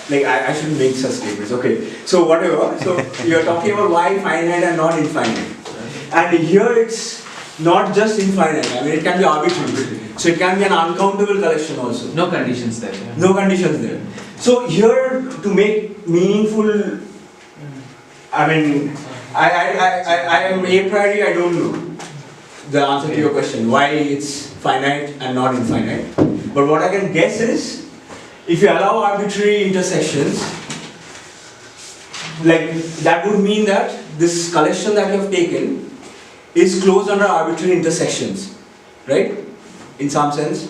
like I shouldn't make such statements. Okay, so whatever. So you're talking about why finite and not infinite, and here it's not just infinite. I mean, it can be arbitrary. So it can be an uncountable collection also. No conditions there. Yeah. No conditions there. So here to make meaningful, I mean, I am a priori. I don't know the answer to your question. Why it's finite and not infinite? But what I can guess is, if you allow arbitrary intersections, like that would mean that this collection that you have taken is closed under arbitrary intersections, right? In some sense.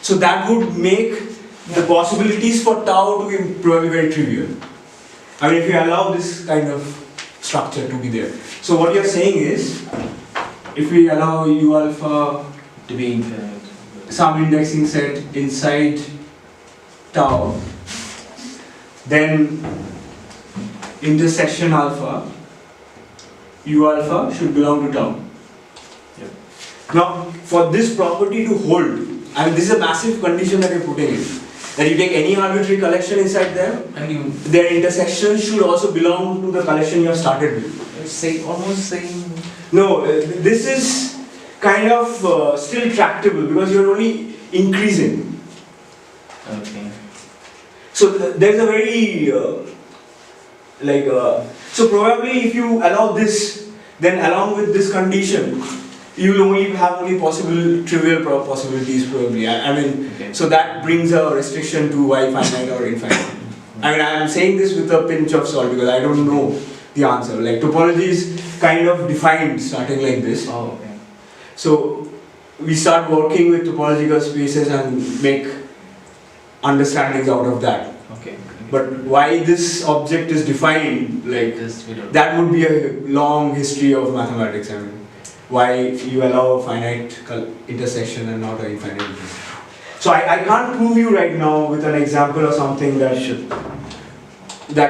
So that would make the possibilities for tau to be probably very trivial. I mean, if you allow this kind of structure to be there. So what you're saying is, if we allow U alpha To be infinite. some indexing set inside tau, then intersection alpha, U alpha should belong to tau. Yep. Now, for this property to hold, I mean, this is a massive condition that you're putting in. That you take any arbitrary collection inside there, And their intersection should also belong to the collection you have started with. say almost same. No, this is kind of still tractable because you're only increasing. Okay. So there's a very so probably if you allow this, then along with this condition, you'll only have trivial possibilities probably. I mean, Okay. so that brings a restriction to why finite or infinite. I mean, I'm saying this with a pinch of salt because I don't know the answer. Like topology is kind of defined starting like this. Oh, okay. So we start working with topological spaces and make understandings out of that. Okay. But why this object is defined, like This we don't. that would be a long history of mathematics. I mean, why you allow a finite intersection and not an infinite intersection. So I can't prove you right now with an example or something that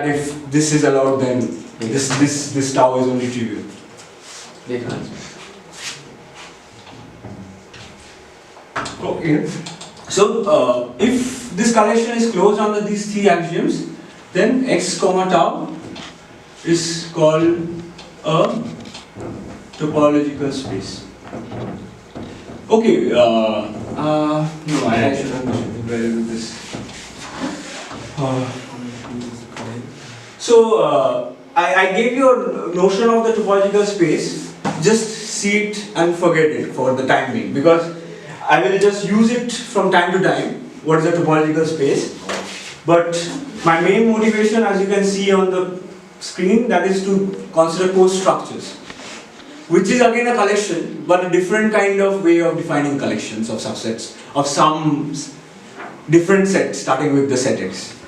if this is allowed, then this tau is only trivial. Later answer. Okay. So if this collection is closed under these three axioms, then x comma tau is called a topological space. Okay. No, I should understand better with this. So I gave you a notion of the topological space. Just see it and forget it for the time being, because I will just use it from time to time. What is a topological space? But my main motivation, as you can see on the screen, that is to consider co-structures, which is again a collection, but a different kind of way of defining collections of subsets of some different set starting with the set X.